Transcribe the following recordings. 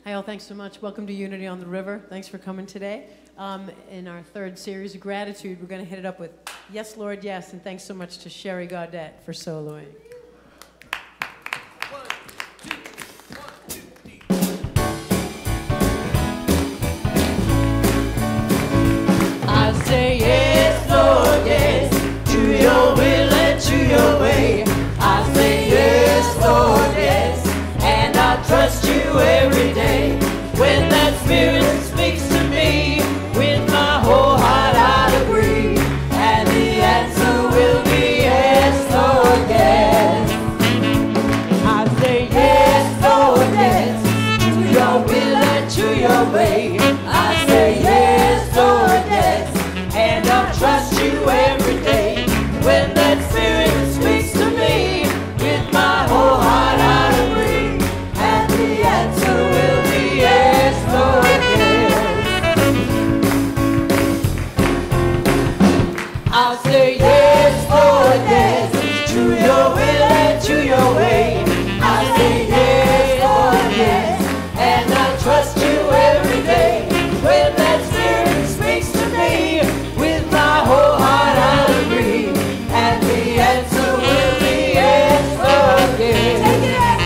Hi, all. Thanks so much. Welcome to Unity on the River. Thanks for coming today. In our third series of gratitude, we're going to hit it up with Yes, Lord, Yes. And thanks so much to Sherry Gaudette for soloing. I say yes, Lord, yes, to your will and to your way. I say yes, Lord, yes, and I trust you every day. When that Spirit speaks to me, with my whole heart I agree, and the answer will be yes, Lord, yes. I say yes, Lord, yes, to your will and to your way. I say yes, Lord, yes, and I trust you every day. When that Spirit speaks to me, with my whole heart I agree, and the answer will be yes, Lord, yes. I'll say yes, Lord, yes, to your will and to your way. I say yes, Lord, yes, and I trust you every day. When that Spirit speaks to me, with my whole heart I'll agree, and the answer will be yes, Lord, yes. Take it out,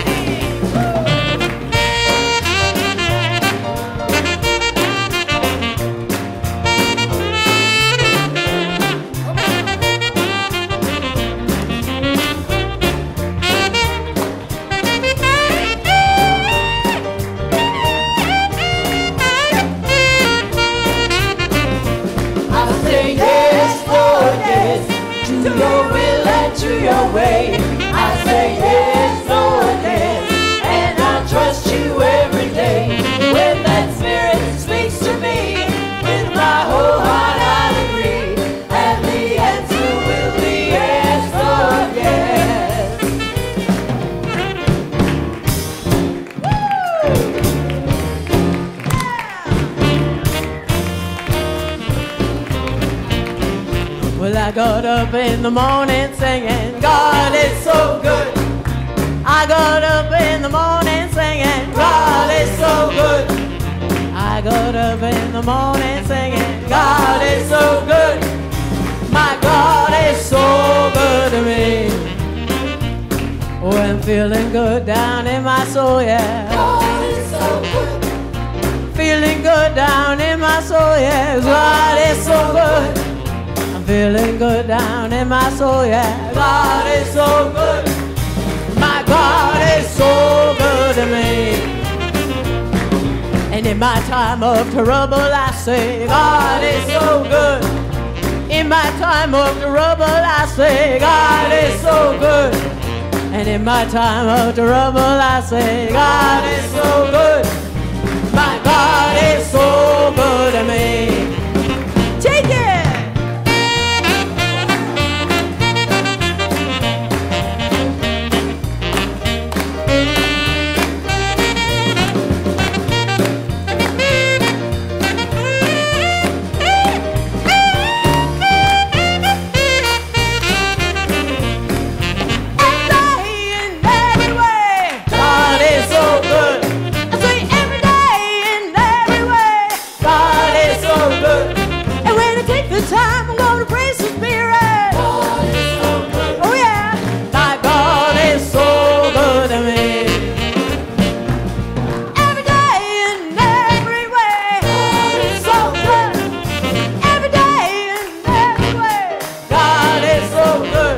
I'll say yes, Lord, yes, to your will and to your way. I say yes, Lord, yes, and I trust you every day. When that Spirit speaks to me, with my whole heart I'll agree, and the answer will be yes, Lord, yes. Well, I got up in the morning singing, God is so good. I got up in the morning singing, God is so good. I got up in the morning singing, God is so good. My God is so good to me. Oh, I'm feeling good down in my soul, yeah. God is so good. Feeling good down in my soul, yeah. God is so good. Feeling good down in my soul, yeah. God is so good. My God is so good to me. And in my time of trouble, I say, God is so good. In my time of trouble, I say, God is so good. And in my time of trouble, I say, God is so good. My God is so good to me. Take it! Time I'm gonna praise the Spirit. God is so good. Oh yeah, my God is so good to me. Every day and every way, God is so good. Every day and every way, God is so good.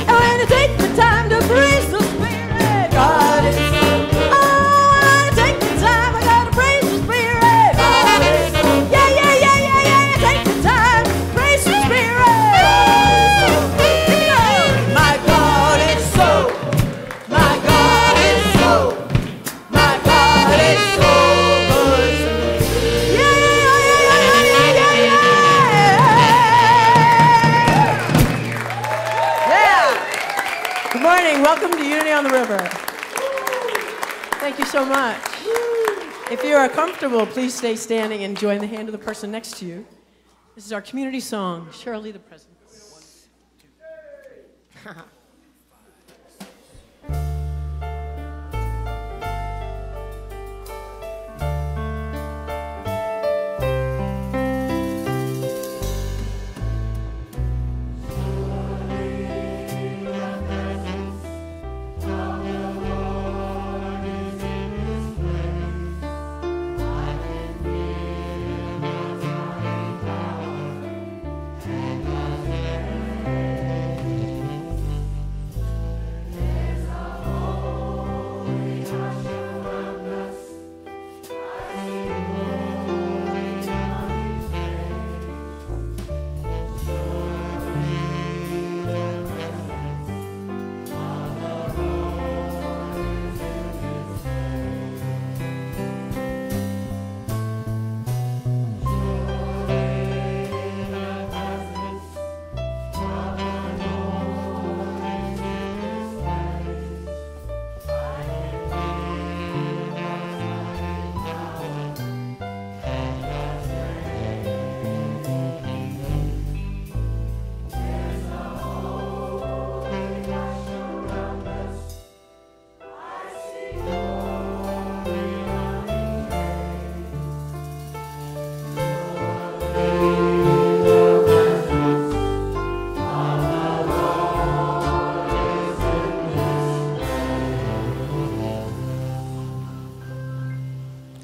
And when I take the time to praise the Spirit, God is so good. Oh, when I take the time, I gotta praise the Spirit. God is so good. Yeah, yeah, yeah, yeah, yeah. Take the time. Praise the Spirit. My God is so, my God is so, my God is so good. Yeah, yeah, yeah, yeah, yeah, yeah, yeah. Good morning. Welcome to Unity on the River. Thank you so much. If you are comfortable, please stay standing and join the hand of the person next to you. This is our community song, Shirley the Presence.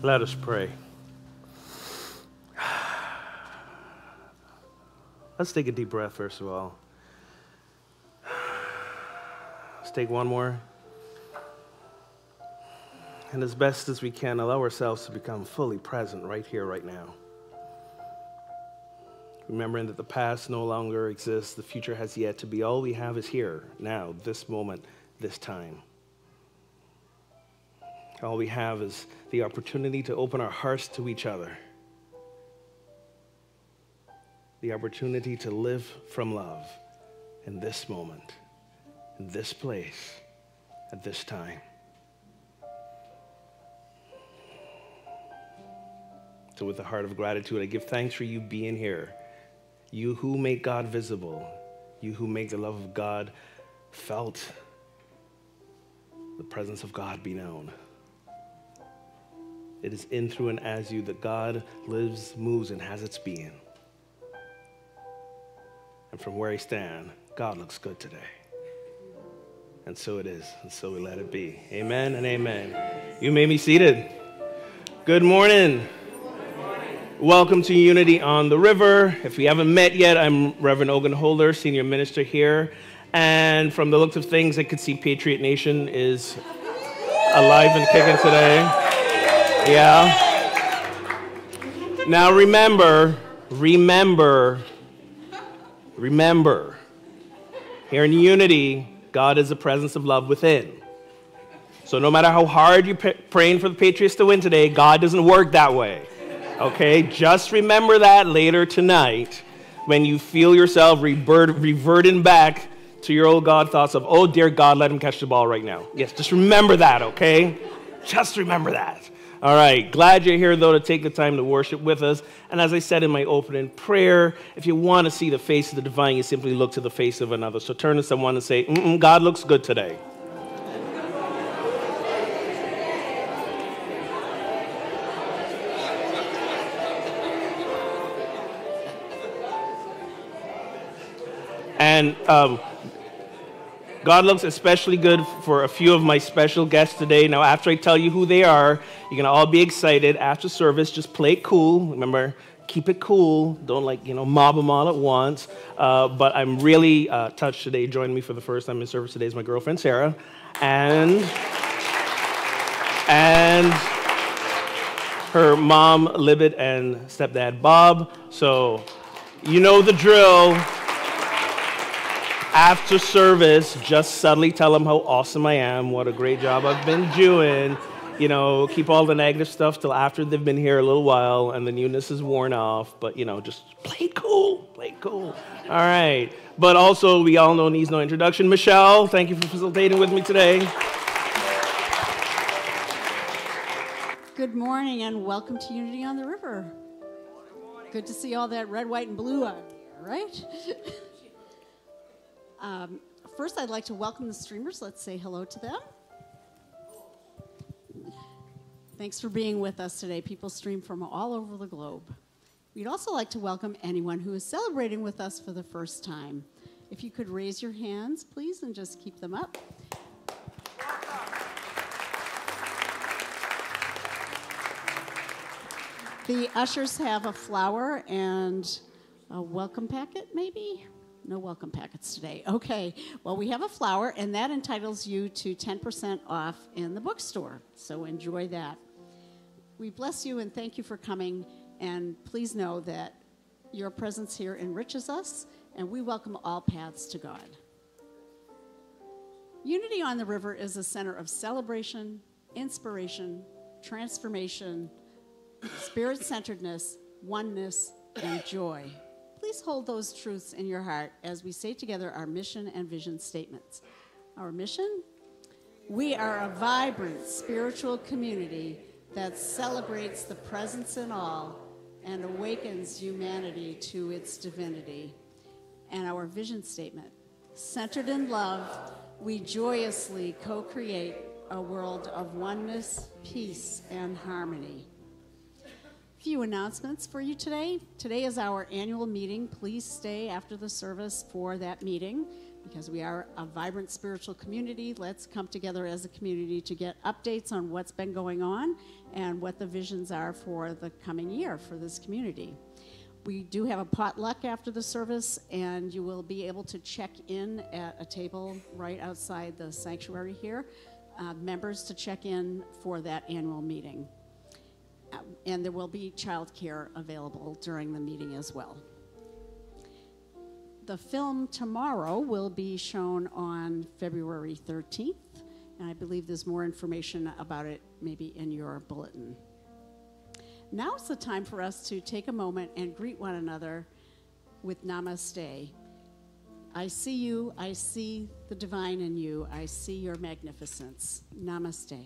Let us pray. Let's take a deep breath, first of all. Let's take one more. And as best as we can, allow ourselves to become fully present right here, right now. Remembering that the past no longer exists, the future has yet to be. All we have is here, now, this moment, this time. All we have is the opportunity to open our hearts to each other. The opportunity to live from love in this moment, in this place, at this time. So with a heart of gratitude, I give thanks for you being here. You who make God visible, you who make the love of God felt, the presence of God be known. It is in, through, and as you that God lives, moves, and has its being. And from where I stand, God looks good today. And so it is, and so we let it be. Amen and amen. You may be seated. Good morning. Welcome to Unity on the River. If we haven't met yet, I'm Reverend Ogun Holder, Senior Minister here. And from the looks of things, I could see Patriot Nation is alive and kicking today. Yeah. Now remember, here in Unity, God is the presence of love within. So no matter how hard you're praying for the Patriots to win today, God doesn't work that way. Okay? Just remember that later tonight when you feel yourself reverting back to your old God thoughts of, oh, dear God, let him catch the ball right now. Yes, just remember that, okay? Just remember that. All right, glad you're here, though, to take the time to worship with us. And as I said in my opening prayer, if you want to see the face of the divine, you simply look to the face of another. So turn to someone and say, God looks good today. And God looks especially good for a few of my special guests today. Now, after I tell you who they are, you're going to all be excited. After service, just play it cool. Remember, keep it cool. Don't, mob them all at once. But I'm really touched today. Joining me for the first time in service today is my girlfriend, Sarah. And her mom, Libet, and stepdad, Bob. So, you know the drill. After service, just subtly tell them how awesome I am, what a great job I've been doing. Keep all the negative stuff till after they've been here a little while and the newness is worn off. But, just play it cool. All right. But also, we all know needs no introduction. Michelle, thank you for facilitating with me today. Good morning and welcome to Unity on the River. Good to see all that red, white, and blue out here, right? First, I'd like to welcome the streamers. Let's say hello to them. Thanks for being with us today. People stream from all over the globe. We'd also like to welcome anyone who is celebrating with us for the first time. If you could raise your hands, please, and just keep them up. The ushers have a flower and a welcome packet, maybe? No welcome packets today. Okay, well, we have a flower, and that entitles you to 10% off in the bookstore, so enjoy that. We bless you and thank you for coming, and please know that your presence here enriches us, and we welcome all paths to God. Unity on the River is a center of celebration, inspiration, transformation, spirit-centeredness, oneness, and joy. Please hold those truths in your heart as we say together our mission and vision statements. Our mission? We are a vibrant spiritual community that celebrates the presence in all and awakens humanity to its divinity. And our vision statement: centered in love, we joyously co-create a world of oneness, peace, and harmony. Few announcements for you today. Today is our annual meeting. Please stay after the service for that meeting. because we are a vibrant spiritual community. Let's come together as a community to get updates on what's been going on and what the visions are for the coming year for this community. We do have a potluck after the service, and you will be able to check in at a table right outside the sanctuary here, members to check in for that annual meeting. And there will be childcare available during the meeting as well. The film tomorrow will be shown on February 13th, and I believe there's more information about it maybe in your bulletin. Now's the time for us to take a moment and greet one another with Namaste. I see you, I see the divine in you, I see your magnificence. Namaste.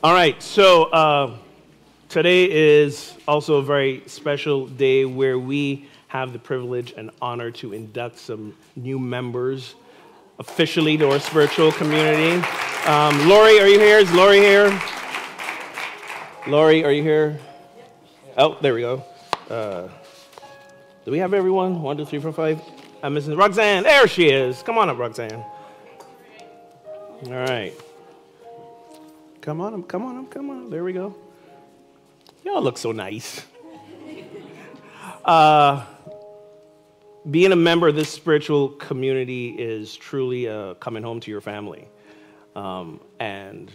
All right, so today is also a very special day where we have the privilege and honor to induct some new members officially to our spiritual community. Lori, are you here? Is Lori here? Lori, are you here? Oh, there we go. Do we have everyone? 1, 2, 3, 4, 5. I'm missing Roxanne. There she is. Come on up, Roxanne. All right. Come on up, come on up, come on up. There we go. Y'all look so nice. Being a member of this spiritual community is truly coming home to your family. And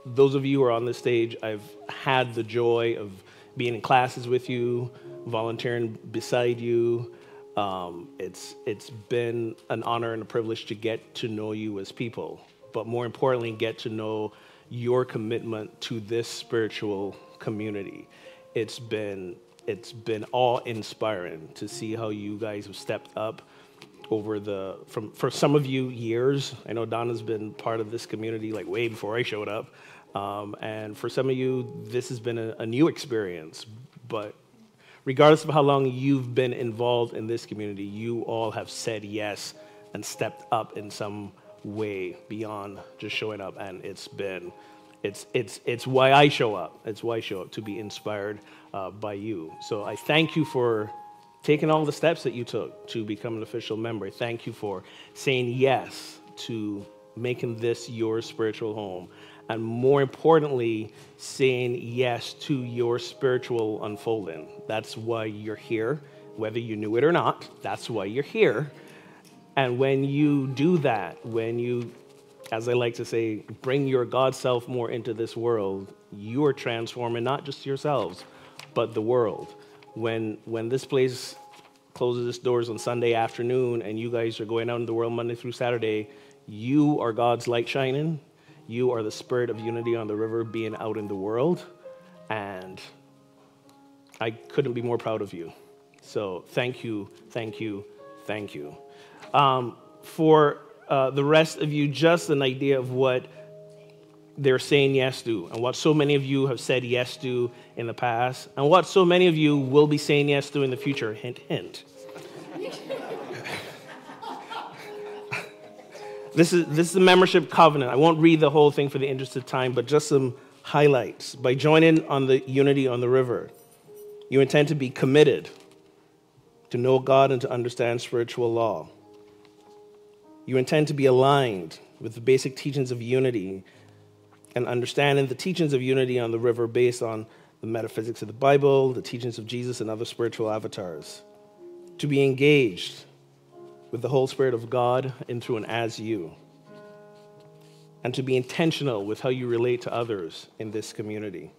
those of you who are on this stage, I've had the joy of being in classes with you, volunteering beside you. It's been an honor and a privilege to get to know you as people, but more importantly, get to know your commitment to this spiritual community. It's been awe-inspiring to see how you guys have stepped up over for some of you, years. I know Donna's been part of this community like way before I showed up. And for some of you, this has been a new experience. But regardless of how long you've been involved in this community, you all have said yes and stepped up in some way beyond just showing up. And it's why I show up. It's why I show up, to be inspired by you. So I thank you for taking all the steps that you took to become an official member. Thank you for saying yes to making this your spiritual home. And more importantly, saying yes to your spiritual unfolding. That's why you're here, whether you knew it or not. That's why you're here. And when you do that, when you, as I like to say, bring your God self more into this world, you are transforming not just yourselves, but the world. When this place closes its doors on Sunday afternoon and you guys are going out in the world Monday through Saturday, you are God's light shining. You are the spirit of unity on the river being out in the world. And I couldn't be more proud of you. So thank you, thank you, thank you. For the rest of you, just an idea of what they're saying yes to, and what so many of you have said yes to in the past, and what so many of you will be saying yes to in the future. Hint, hint. This is the membership covenant. I won't read the whole thing for the interest of time, but just some highlights. By joining on the Unity on the River, you intend to be committed to know God and to understand spiritual law. You intend to be aligned with the basic teachings of unity and understanding the teachings of unity on the river based on the metaphysics of the Bible, the teachings of Jesus, and other spiritual avatars. To be engaged with the whole Spirit of God in, through, and as you. And to be intentional with how you relate to others in this community.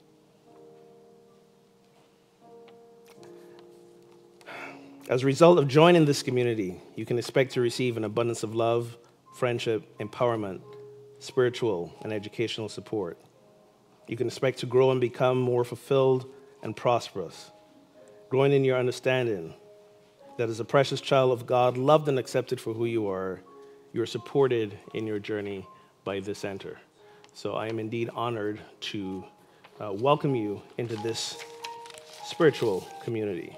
As a result of joining this community, you can expect to receive an abundance of love, friendship, empowerment, spiritual and educational support. You can expect to grow and become more fulfilled and prosperous, growing in your understanding that as a precious child of God, loved and accepted for who you are supported in your journey by this center. So I am indeed honored to welcome you into this spiritual community.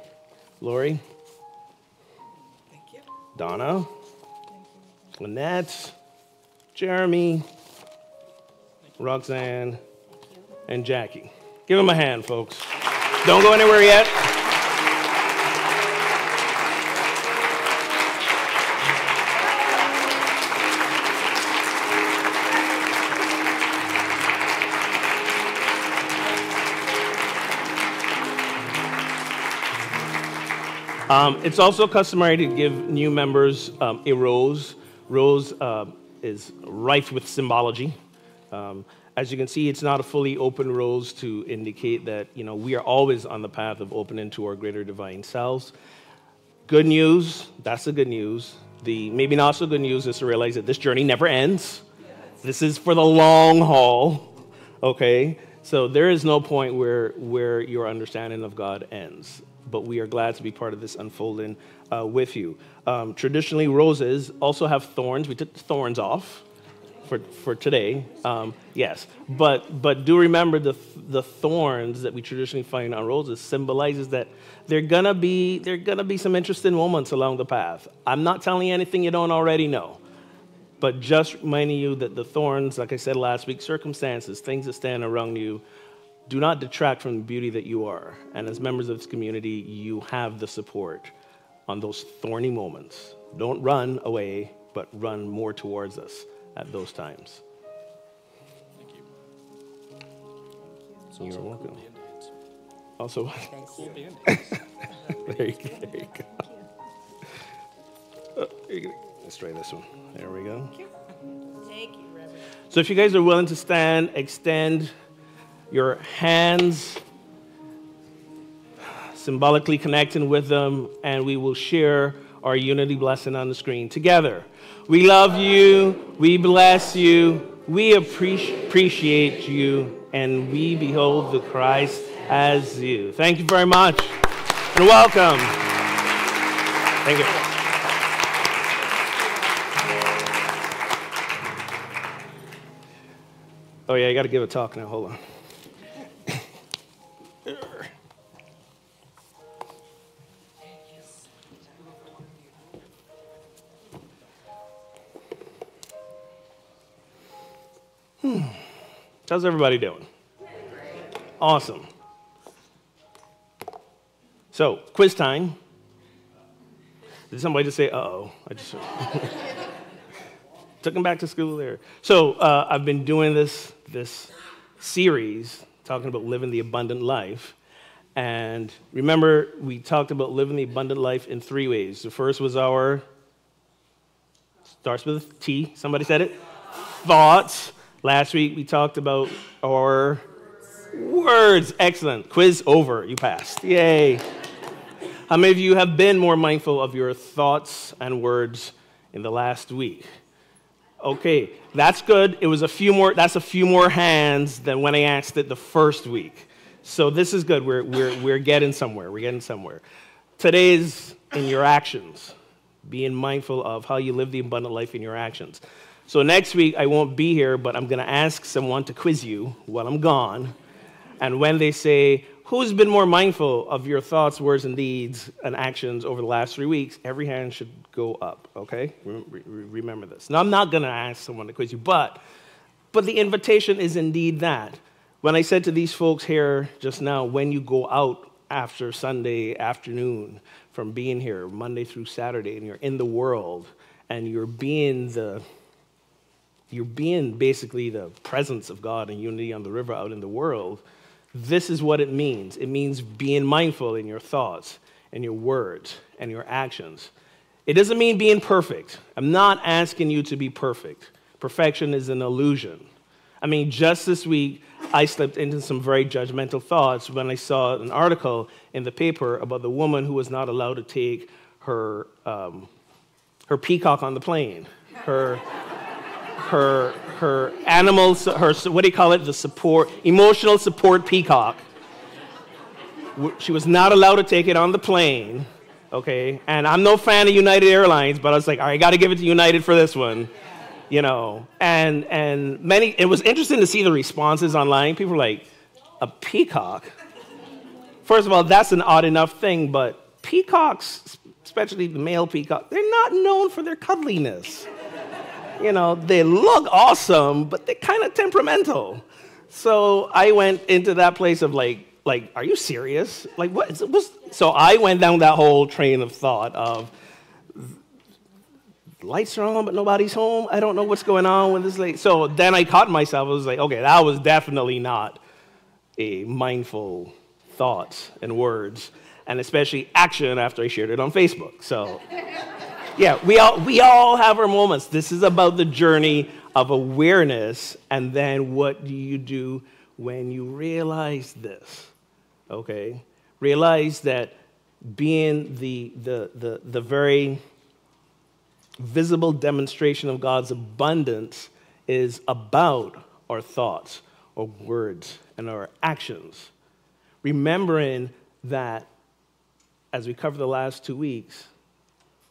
Lori? Thank you. Donna? Thank you. Lynette? Jeremy? Roxanne? And Jackie. Give them a hand, folks. Don't go anywhere yet. It's also customary to give new members a rose. Rose is rife with symbology. As you can see, it's not a fully open rose to indicate that, we are always on the path of opening to our greater divine selves. Good news, that's the good news. The maybe not so good news is to realize that this journey never ends. This is for the long haul, okay? So there is no point where your understanding of God ends. But we are glad to be part of this unfolding with you. Traditionally, roses also have thorns. We took the thorns off for today. Yes, but do remember the thorns that we traditionally find on roses symbolizes that there are gonna be some interesting moments along the path. I'm not telling you anything you don't already know, but just reminding you that the thorns, like I said last week, circumstances, things that stand around you, do not detract from the beauty that you are. And as members of this community, you have the support on those thorny moments. Don't run away, but run more towards us at those times. Thank you. You're welcome. Band-Aids. Also, Cool Band-Aids. there you go. Oh, let's try this one. There we go. Thank you, Reverend. So if you guys are willing to stand, extend your hands, symbolically connecting with them, and we will share our unity blessing on the screen together. We love you, we bless you, we appreciate you, and we behold the Christ as you. Thank you very much, and welcome. Thank you. Oh yeah, I got to give a talk now, hold on. How's everybody doing? Awesome. So, quiz time. Did somebody just say, uh-oh? I just took them back to school there. So, I've been doing this series talking about living the abundant life. And remember, we talked about living the abundant life in 3 ways. The first was starts with T. Somebody said it? Thoughts. Last week, we talked about our words. Excellent. Quiz over. You passed. Yay. How many of you have been more mindful of your thoughts and words in the last week? Okay, that's good. It was that's a few more hands than when I asked it the first week. So this is good. We're getting somewhere. We're getting somewhere. Today's in your actions. Being mindful of how you live the abundant life in your actions. So next week, I won't be here, but I'm going to ask someone to quiz you while I'm gone. And when they say, who's been more mindful of your thoughts, words, and deeds and actions over the last 3 weeks, every hand should go up, okay? Remember this. Now, I'm not going to ask someone to quiz you, but the invitation is indeed that. When I said to these folks here just now, when you go out after Sunday afternoon from being here Monday through Saturday, and you're in the world, and you're being basically the presence of God and unity on the river out in the world, this is what it means. It means being mindful in your thoughts and your words and your actions. It doesn't mean being perfect. I'm not asking you to be perfect. Perfection is an illusion. I mean, just this week, I slipped into some very judgmental thoughts when I saw an article in the paper about the woman who was not allowed to take her peacock on the plane, her animals, her, what do you call it, the emotional support peacock. She was not allowed to take it on the plane, okay? And I'm no fan of United Airlines, but I was like, all right, I got to give it to United for this one, you know? And it was interesting to see the responses online. People were like, a peacock? First of all, that's an odd enough thing, but peacocks, especially the male peacock, they're not known for their cuddliness. You know, they look awesome, but they're kind of temperamental. So I went into that place of like, are you serious? Like, what? So I went down that whole train of thought of, lights are on, but nobody's home. I don't know what's going on with this lady. So then I caught myself. I was like, okay, that was definitely not a mindful thought and words, and especially action after I shared it on Facebook. So yeah, we all have our moments. This is about the journey of awareness, and then what do you do when you realize this? Okay, realize that being the very visible demonstration of God's abundance is about our thoughts, our words, and our actions. Remembering that, as we covered the last 2 weeks,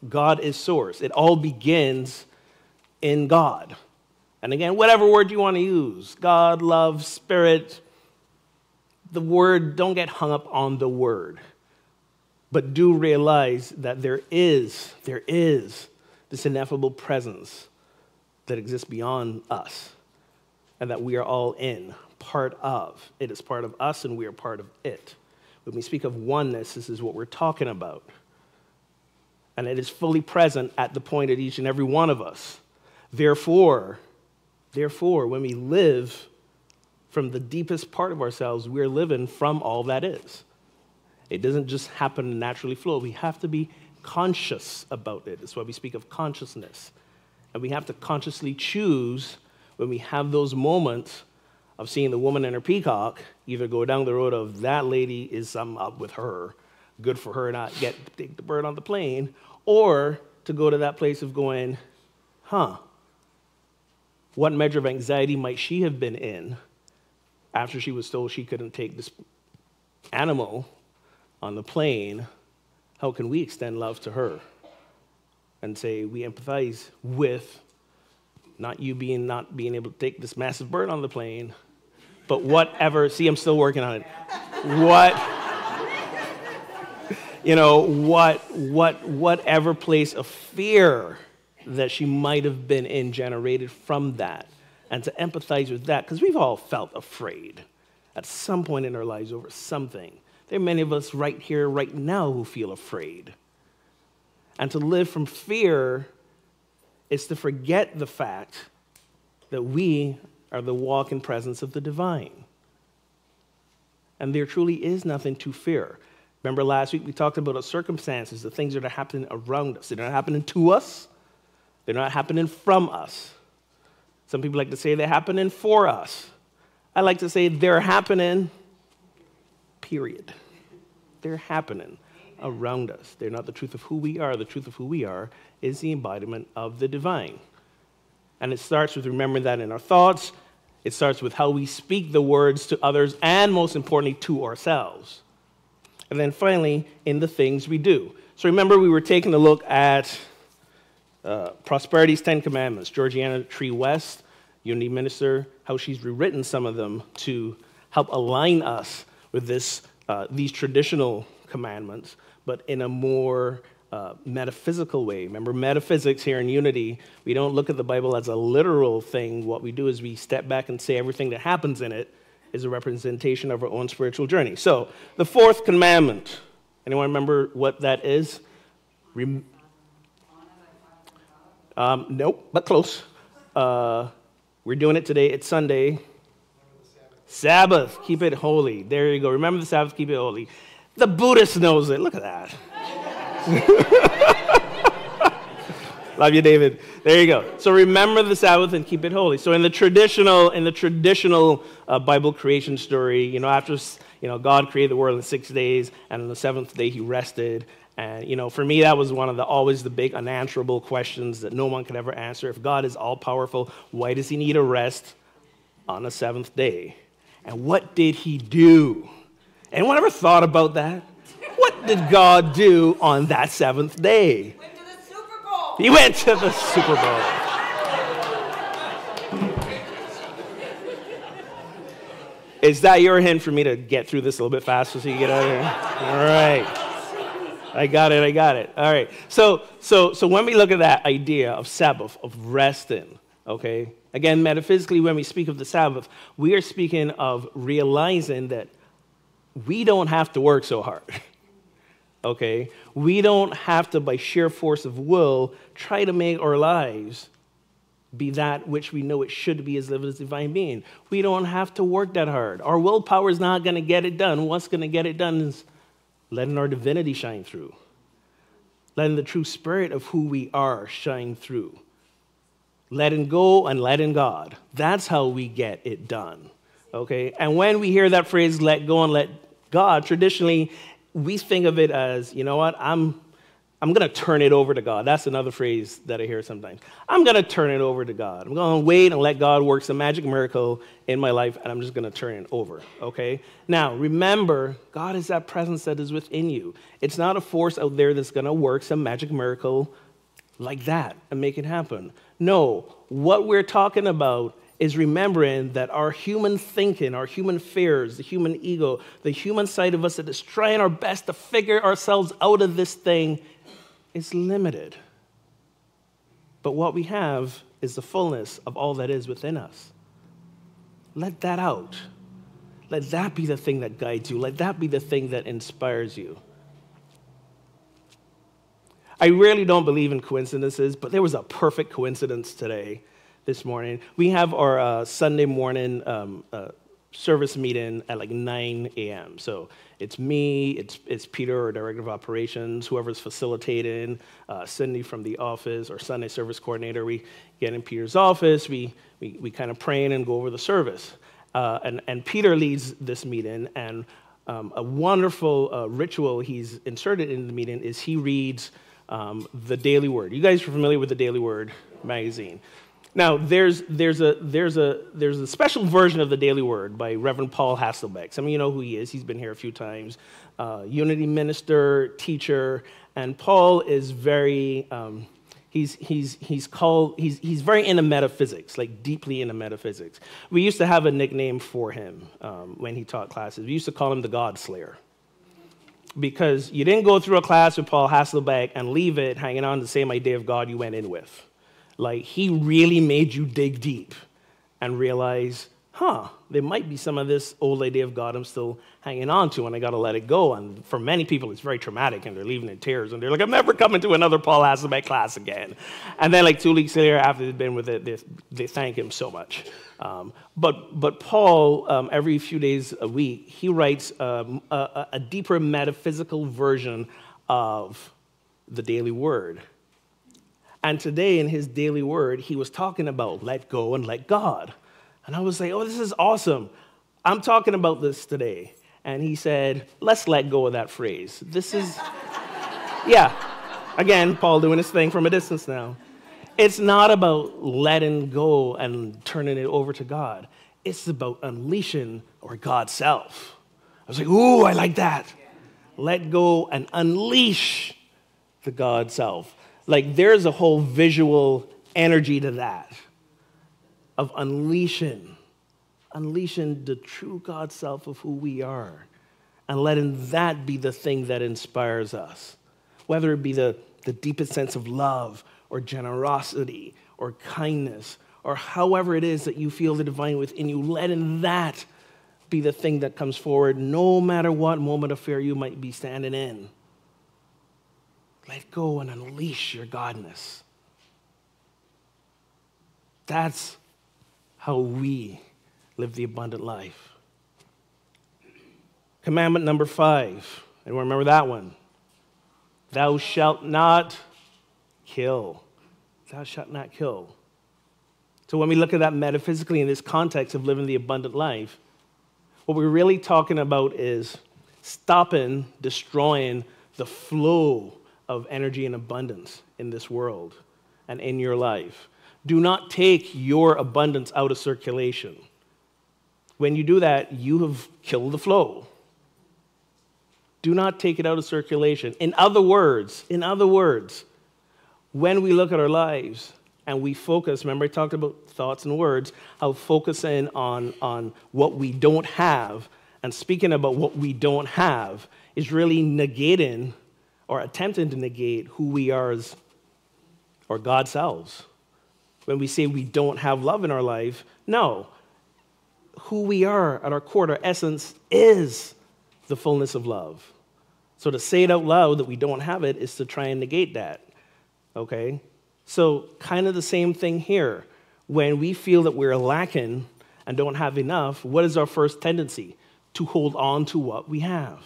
God is source. It all begins in God. And again, whatever word you want to use, God, love, spirit, the word, don't get hung up on the word. But do realize that there is this ineffable presence that exists beyond us, and that we are all part of. It is part of us, and we are part of it. When we speak of oneness, this is what we're talking about. And it is fully present at the point of each and every one of us. Therefore, when we live from the deepest part of ourselves, we're living from all that is. It doesn't just happen and naturally flow. We have to be conscious about it. That's why we speak of consciousness. And we have to consciously choose when we have those moments of seeing the woman and her peacock, either go down the road of that lady is something up with her, good for her not take the bird on the plane, or to go to that place of going, what measure of anxiety might she have been in after she was told she couldn't take this animal on the plane? How can we extend love to her and say we empathize with not being able to take this massive bird on the plane, but whatever, see, I'm still working on it. Whatever place of fear that she might have been in generated from that, and to empathize with that, because we've all felt afraid at some point in our lives over something. There are many of us right here, right now, who feel afraid. And to live from fear is to forget the fact that we are the walking presence of the divine. And there truly is nothing to fear. Remember last week we talked about the circumstances, the things that are happening around us. They're not happening to us. They're not happening from us. Some people like to say they're happening for us. I like to say they're happening, period. They're happening around us. They're not the truth of who we are. The truth of who we are is the embodiment of the divine. And it starts with remembering that in our thoughts. It starts with how we speak the words to others, and most importantly, to ourselves. And then finally, in the things we do. So remember, we were taking a look at Prosperity's 10 Commandments. Georgiana Tree West, Unity Minister, how she's rewritten some of them to help align us with these traditional commandments, but in a more metaphysical way. Remember, metaphysics here in Unity, we don't look at the Bible as a literal thing. What we do is we step back and say everything that happens in it is a representation of our own spiritual journey. So, the fourth commandment. Anyone remember what that is? Nope, but close. We're doing it today. It's Sunday. Sabbath, keep it holy. There you go. Remember the Sabbath, keep it holy. The Buddhist knows it. Look at that. Love you, David. There you go. So remember the Sabbath and keep it holy. So in the traditional Bible creation story, after God created the world in 6 days, and on the seventh day he rested. And for me, that was one of always the big unanswerable questions that no one could ever answer. If God is all powerful, why does he need a rest on the seventh day? And what did he do? Anyone ever thought about that? What did God do on that seventh day? Went to the Super Bowl. He went to the Super Bowl. Is that your hint for me to get through this a little bit faster so you get out of here? All right. I got it. All right. So when we look at that idea of Sabbath, of resting, okay? Again, metaphysically, when we speak of the Sabbath, we are speaking of realizing that we don't have to work so hard. Okay? We don't have to, by sheer force of will, try to make our lives be that which we know it should be as living as divine being. We don't have to work that hard. Our willpower is not going to get it done. What's going to get it done is letting our divinity shine through. Letting the true spirit of who we are shine through. Letting go and letting God. That's how we get it done. Okay? And when we hear that phrase, let go and let God, traditionally, we think of it as, you know what, I'm going to turn it over to God. That's another phrase that I hear sometimes. I'm going to turn it over to God. I'm going to wait and let God work some magic miracle in my life, and I'm just going to turn it over, okay? Now, remember, God is that presence that is within you. It's not a force out there that's going to work some magic miracle like that and make it happen. No, what we're talking about is remembering that our human thinking, our human fears, the human ego, the human side of us that is trying our best to figure ourselves out of this thing is limited. But what we have is the fullness of all that is within us. Let that out. Let that be the thing that guides you. Let that be the thing that inspires you. I really don't believe in coincidences, but there was a perfect coincidence today. This morning. We have our Sunday morning service meeting at like 9 a.m. So it's me, it's Peter, our director of operations, whoever's facilitating, Cindy from the office, our Sunday service coordinator. We get in Peter's office, we kind of pray and go over the service. And Peter leads this meeting, and a wonderful ritual he's inserted in the meeting is he reads the Daily Word. You guys are familiar with the Daily Word magazine. Now, there's a special version of the Daily Word by Reverend Paul Hasselbeck. Some of you know who he is. He's been here a few times. Unity minister, teacher, and Paul is very he's very into metaphysics, like deeply into metaphysics. We used to have a nickname for him when he taught classes. We used to call him the God Slayer. Because you didn't go through a class with Paul Hasselbeck and leave it hanging on to the same idea of God you went in with. Like, he really made you dig deep and realize, there might be some of this old idea of God I'm still hanging on to, and I got to let it go. And for many people, it's very traumatic, and they're leaving in tears, and they're like, I'm never coming to another Paul Hasselbeck class again. And then, like 2 weeks later, after they've been with it, they thank him so much. But Paul, every few days a week, he writes a deeper metaphysical version of the Daily Word. And today in his Daily Word, he was talking about let go and let God. And I was like, oh, this is awesome. I'm talking about this today. And he said, let's let go of that phrase. This is, yeah. Again, Paul doing his thing from a distance now. It's not about letting go and turning it over to God. It's about unleashing our God self. I was like, ooh, I like that. Let go and unleash the God self. Like, there's a whole visual energy to that, of unleashing the true God self of who we are, and letting that be the thing that inspires us, whether it be the deepest sense of love or generosity or kindness, or however it is that you feel the divine within you, letting that be the thing that comes forward no matter what moment of fear you might be standing in. Let go and unleash your godness. That's how we live the abundant life. Commandment number 5. Anyone remember that one? Thou shalt not kill. thou shalt not kill. So when we look at that metaphysically in this context of living the abundant life, what we're really talking about is stopping, destroying the flow of energy and abundance in this world and in your life. Do not take your abundance out of circulation. When you do that, you have killed the flow. Do not take it out of circulation. In other words, when we look at our lives and we focus, remember I talked about thoughts and words, how focusing on what we don't have and speaking about what we don't have is really negating or attempting to negate who we are as, or God's selves. When we say we don't have love in our life, no. Who we are at our core, our essence, is the fullness of love. So to say it out loud that we don't have it is to try and negate that, okay? So kind of the same thing here. When we feel that we're lacking and don't have enough, what is our first tendency? To hold on to what we have.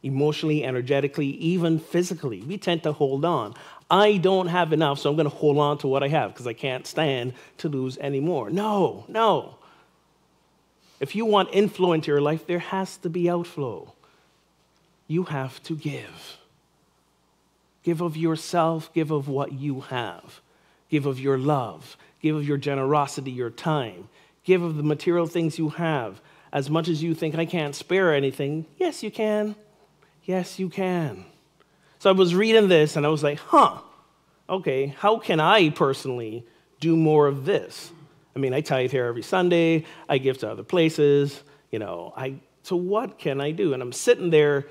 Emotionally, energetically, even physically. We tend to hold on. I don't have enough, so I'm going to hold on to what I have because I can't stand to lose anymore. No. If you want inflow into your life, there has to be outflow. You have to give. Give of yourself, give of what you have. Give of your love, give of your generosity, your time. Give of the material things you have. As much as you think, I can't spare anything, yes, you can. Yes, you can. So I was reading this and I was like, okay, how can I personally do more of this? I mean, I tithe here every Sunday. I give to other places. So what can I do? And I'm sitting there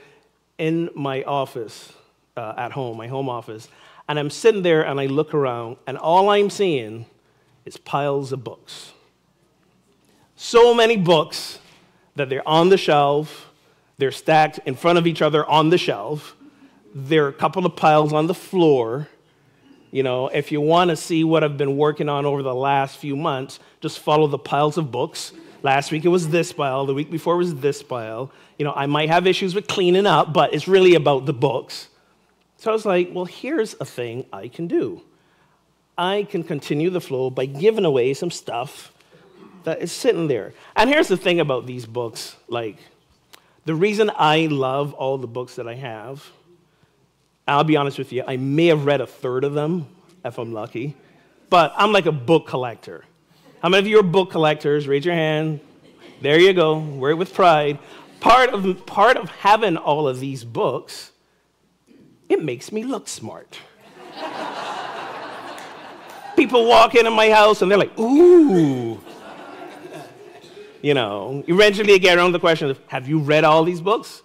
in my office at home, my home office, and I'm sitting there and I look around and all I'm seeing is piles of books. So many books that they're on the shelf, they're stacked in front of each other on the shelf. There are a couple of piles on the floor. If you want to see what I've been working on over the last few months, just follow the piles of books. Last week it was this pile. The week before was this pile. I might have issues with cleaning up, but it's really about the books. So I was like, well, here's a thing I can do. I can continue the flow by giving away some stuff that is sitting there. And here's the thing about these books. The reason I love all the books that I have, I'll be honest with you, I may have read a third of them, if I'm lucky, but I'm like a book collector. How many of you are book collectors? Raise your hand. There you go. Wear it with pride. Part of having all of these books, it makes me look smart. People walk into my house and they're like, ooh. Eventually they get around the question of, have you read all these books?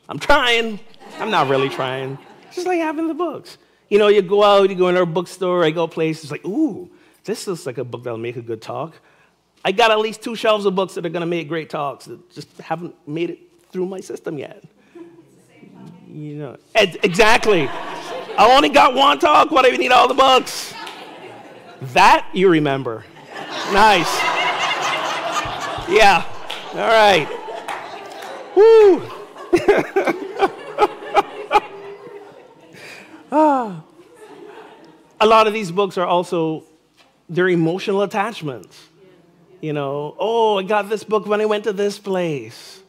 I'm trying. I'm not really trying. It's just like having the books. You go out, you go in our bookstore, I go places, like, ooh, this looks like a book that'll make a good talk. I got at least 2 shelves of books that are going to make great talks that just haven't made it through my system yet. Exactly. I only got one talk. Why do you need all the books? That you remember. Nice. Yeah. All right. Woo. A lot of these books are also, they're emotional attachments. I got this book when I went to this place.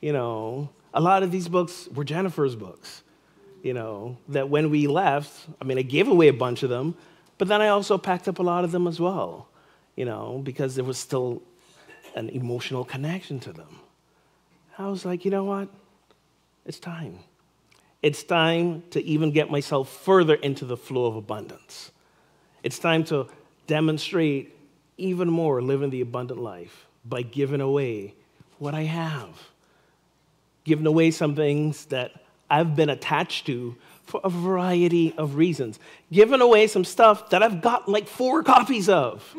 A lot of these books were Jennifer's books. That when we left, I gave away a bunch of them, but then I also packed up a lot of them as well, because there was still an emotional connection to them. I was like, you know what? It's time. It's time to even get myself further into the flow of abundance. It's time to demonstrate even more living the abundant life by giving away what I have. Giving away some things that I've been attached to for a variety of reasons. Giving away some stuff that I've got like 4 copies of.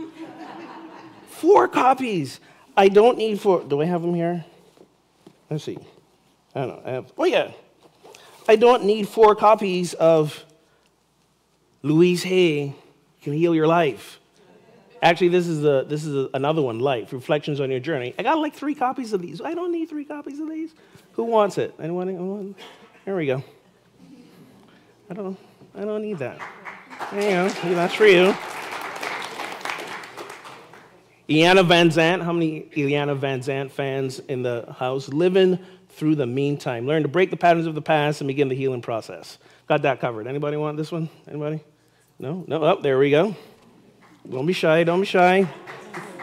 4 copies. I don't need 4. Do I have them here? Let's see. I don't know. I don't need 4 copies of Louise Hay Can Heal Your Life. Actually, this is another one, Life, Reflections on Your Journey. I got like 3 copies of these. I don't need 3 copies of these. Who wants it? Anyone? There we go. I don't need that. There you go. That's for you. Iyanla Vanzant. How many Iyanla Vanzant fans in the house? Living through the meantime. Learn to break the patterns of the past and begin the healing process. Got that covered. Anybody want this one? Anybody? No? No? Oh, there we go. Don't be shy. Don't be shy.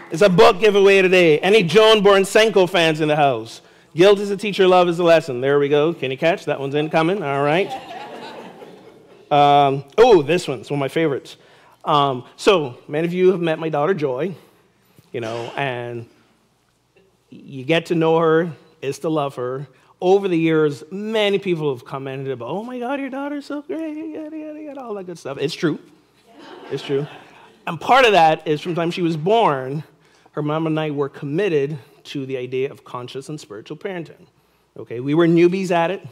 It's a book giveaway today. Any Joan Borensenko fans in the house? Guilt is a teacher, love is a lesson. There we go. Can you catch? That one's incoming. All right. This one's one of my favorites. So many of you have met my daughter Joy, and you get to know her, is to love her. Over the years, many people have commented about, oh my God, your daughter's so great, yada, yada, yada, all that good stuff. It's true. It's true. And part of that is from the time she was born, her mom and I were committed to the idea of conscious and spiritual parenting. Okay, we were newbies at it,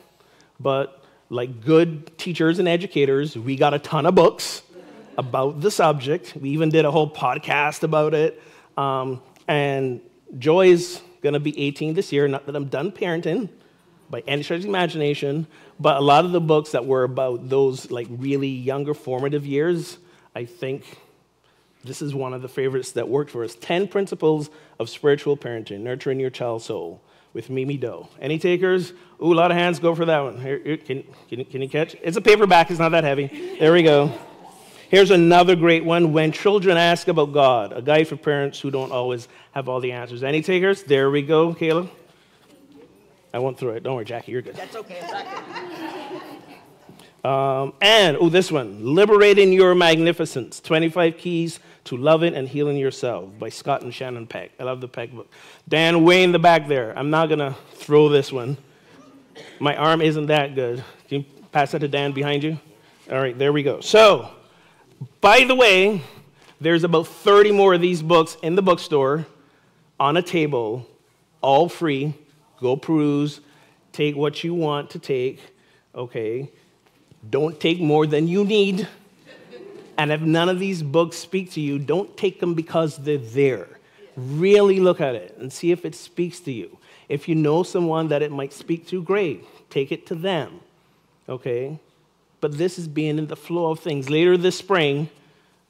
but like good teachers and educators, we got a ton of books about the subject. We even did a whole podcast about it. And Joy's going to be 18 this year. Not that I'm done parenting by any stretch of the imagination, but a lot of the books that were about those like really younger formative years, I think this is one of the favorites that worked for us. 10 Principles of Spiritual Parenting, Nurturing Your Child's Soul with Mimi Doe. Any takers? Ooh, a lot of hands. Go for that one. Here, can you catch? It's a paperback. It's not that heavy. There we go. Here's another great one, When Children Ask About God, a guide for parents who don't always have all the answers. Any takers? There we go, Caleb. I went through it. Don't worry, Jackie, you're good. That's okay. This one, Liberating Your Magnificence, 25 Keys to Loving and Healing Yourself by Scott and Shannon Peck. I love the Peck book. Dan, way in the back there. I'm not going to throw this one. My arm isn't that good. Can you pass that to Dan behind you? All right, there we go. So, by the way, there's about 30 more of these books in the bookstore on a table, all free. Go peruse. Take what you want to take, okay? Don't take more than you need. And if none of these books speak to you, don't take them because they're there. Really look at it and see if it speaks to you. If you know someone that it might speak to, great. Take it to them, okay? But this is being in the flow of things. Later this spring,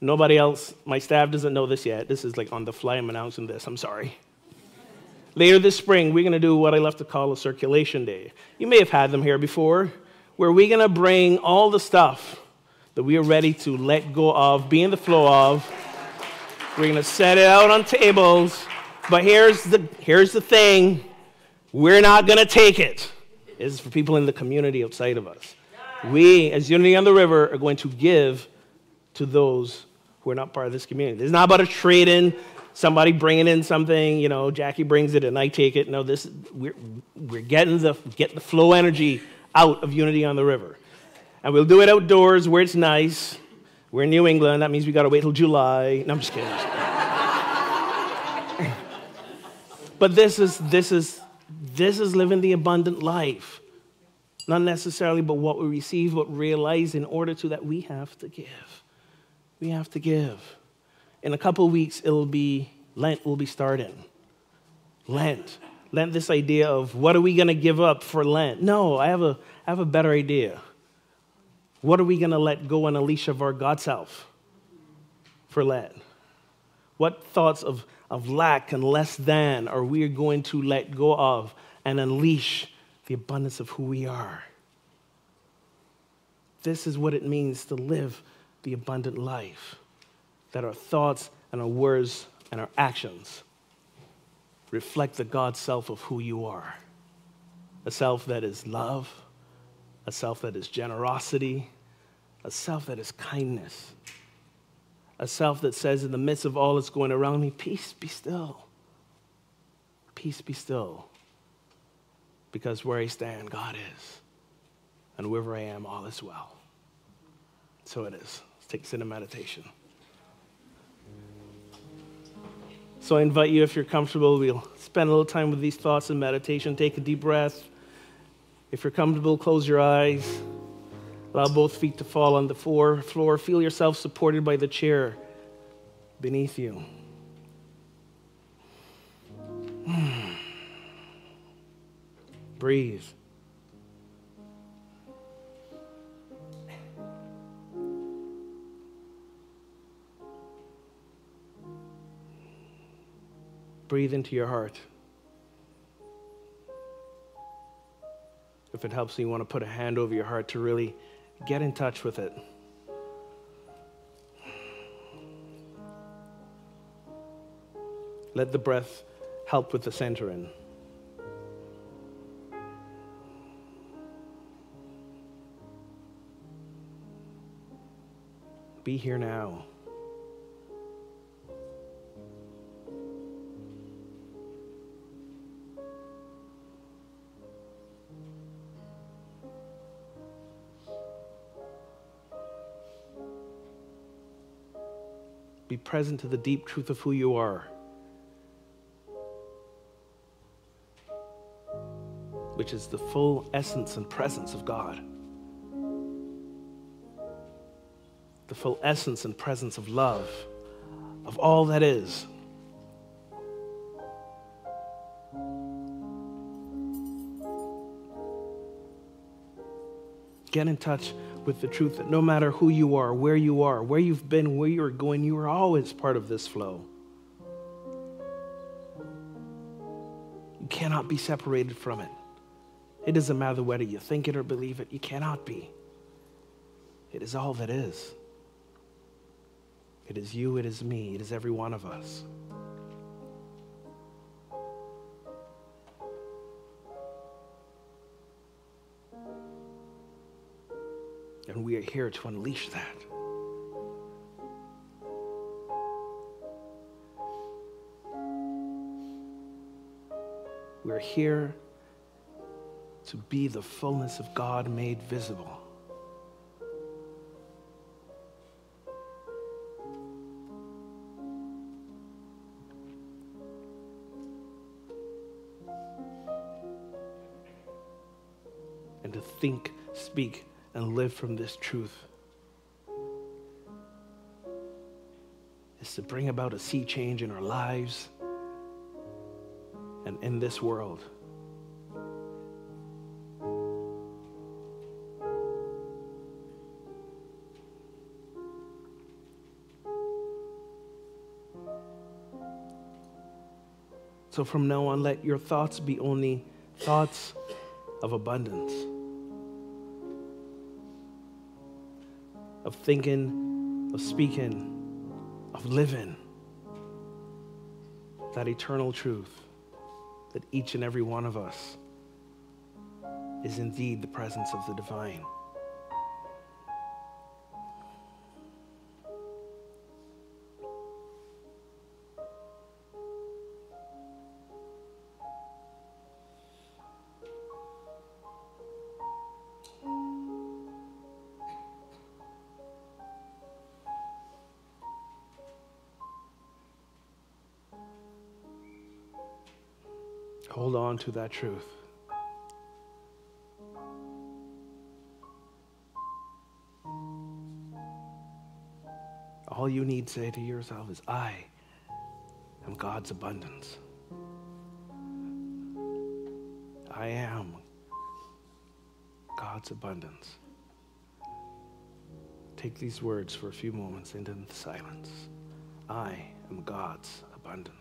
nobody else, my staff doesn't know this yet. This is like on the fly, I'm announcing this. I'm sorry. Later this spring, we're going to do what I love to call a circulation day. You may have had them here before, where we're going to bring all the stuff that we are ready to let go of, be in the flow of. We're going to set it out on tables. But here's the thing. We're not going to take it. This is for people in the community outside of us. We, as Unity on the River, are going to give to those who are not part of this community. It's not about a trade-in, somebody bringing in something, Jackie brings it and I take it. No, we're getting the flow energy out of Unity on the River. And we'll do it outdoors where it's nice. We're in New England. That means we got to wait till July. No, I'm just kidding. But this is living the abundant life. Not necessarily but what we receive, but realize in order to that we have to give. We have to give. In a couple of weeks, Lent will be starting. Lent, this idea of what are we going to give up for Lent? No, I have a better idea. What are we going to let go and unleash of our God self for Lent? What thoughts of lack and less than are we going to let go of and unleash the abundance of who we are? This is what it means to live the abundant life, that our thoughts and our words and our actions reflect the God self of who you are. A self that is love, a self that is generosity, a self that is kindness, a self that says in the midst of all that's going around me, peace, be still. Peace, be still. Because where I stand, God is. And wherever I am, all is well. So it is. Let's take this into meditation. So I invite you, if you're comfortable, we'll spend a little time with these thoughts and meditation. Take a deep breath. If you're comfortable, close your eyes. Allow both feet to fall on the floor. Feel yourself supported by the chair beneath you. Breathe. breathe into your heart. If it helps you want to put a hand over your heart to really get in touch with it. Let the breath help with the centering. Be here now. Be present to the deep truth of who you are, which is the full essence and presence of God. The full essence and presence of love, of all that is. Get in touch with the truth that no matter who you are, where you've been, where you're going, you are always part of this flow. You cannot be separated from it. It doesn't matter whether you think it or believe it, you cannot be. It is all that is. It is you, it is me, it is every one of us. And we are here to unleash that. We're here to be the fullness of God made visible. And to think, speak, and live from this truth is to bring about a sea change in our lives and in this world. So from now on, let your thoughts be only thoughts of abundance, of thinking, of speaking, of living that eternal truth that each and every one of us is indeed the presence of the divine. Hold on to that truth. All you need to say to yourself is, I am God's abundance. I am God's abundance. Take these words for a few moments into the silence. I am God's abundance.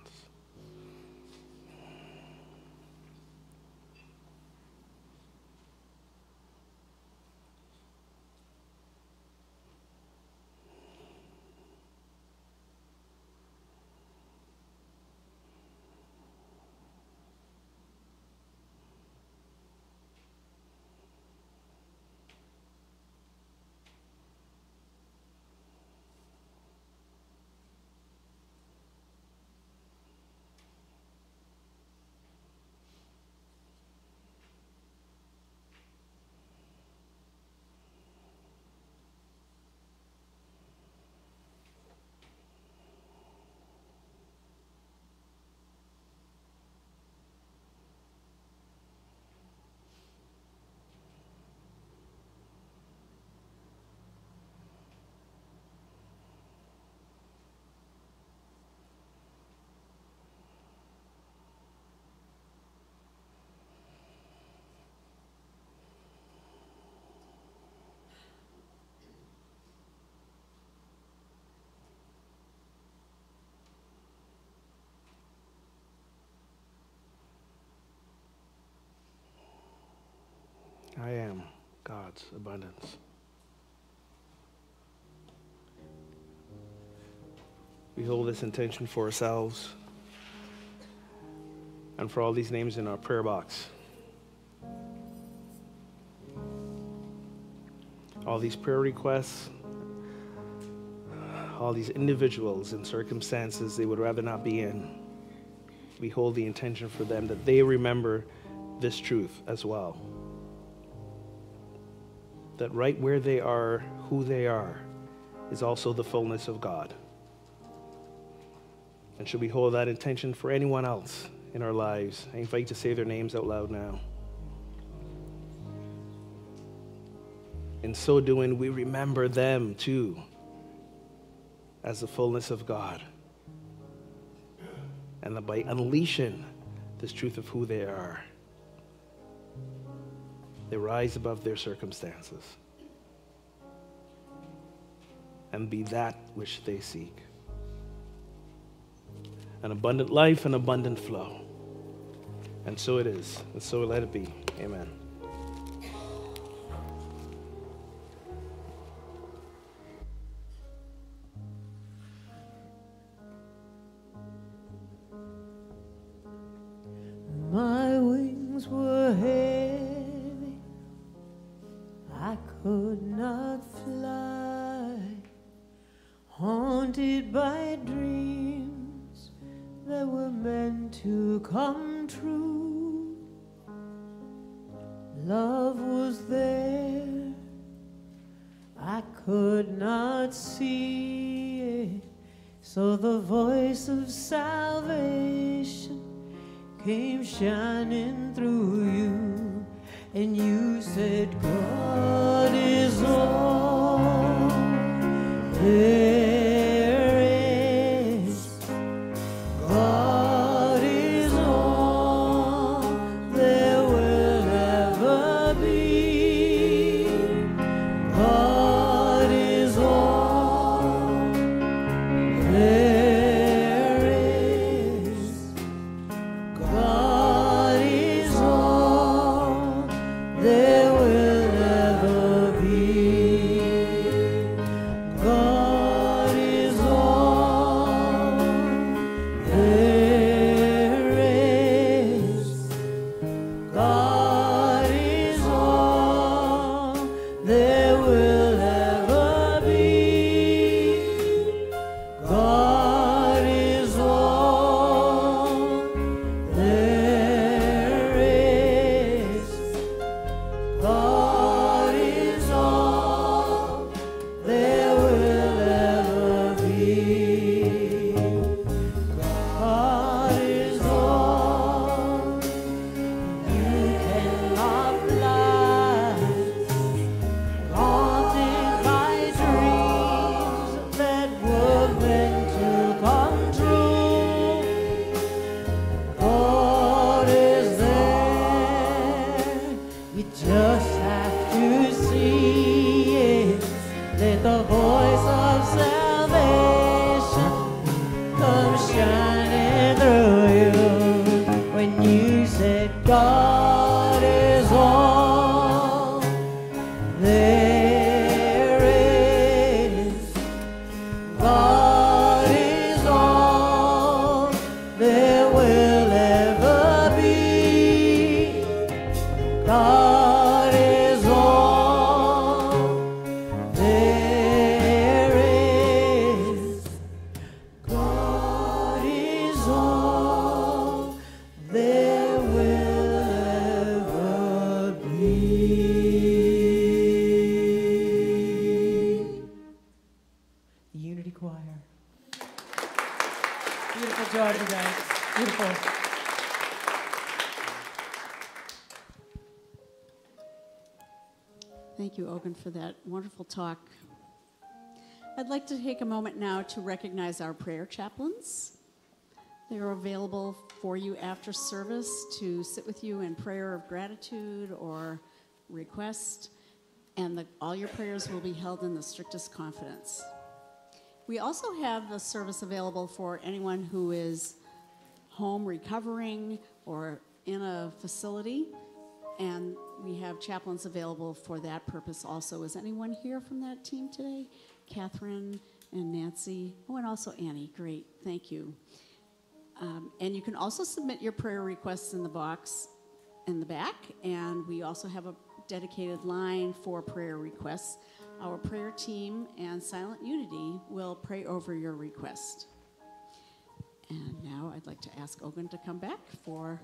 God's abundance. We hold this intention for ourselves and for all these names in our prayer box. All these prayer requests, all these individuals in circumstances they would rather not be in. We hold the intention for them that they remember this truth as well. That right where they are, who they are, is also the fullness of God. And should we hold that intention for anyone else in our lives? I invite you to say their names out loud now. In so doing, we remember them too as the fullness of God. And that by unleashing this truth of who they are, they rise above their circumstances and be that which they seek. An abundant life, an abundant flow. And so it is, and so let it be. Amen. My wings were heavy, I could not fly, haunted by dreams that were meant to come true. Love was there, I could not see it, so the voice of salvation came shining through you, and you said, God is all there is. God is all there will ever be. God is all there is. God is all there will ever be. God is all there is. God is all there will ever be. God is all there is. God is all there will ever be. God is all you cannot blind. Haunted by dreams that were meant to come true. God is there. You just have to see it. Let the voice of salvation come shining through you. When you said God is all there is. God is all there will ever be. God is all there is. God is all there will ever be. The Unity Choir. Beautiful job, you guys. Beautiful. Thank you, Ogun, for that wonderful talk. I'd like to take a moment now to recognize our prayer chaplains. They are available for you after service to sit with you in prayer of gratitude or request, and all your prayers will be held in the strictest confidence. We also have the service available for anyone who is home recovering or in a facility. And we have chaplains available for that purpose also. Is anyone here from that team today? Catherine and Nancy. Oh, and also Annie. Great. Thank you. And you can also submit your prayer requests in the box in the back. And we also have a dedicated line for prayer requests. Our prayer team and Silent Unity will pray over your request. And now I'd like to ask Ogun to come back for...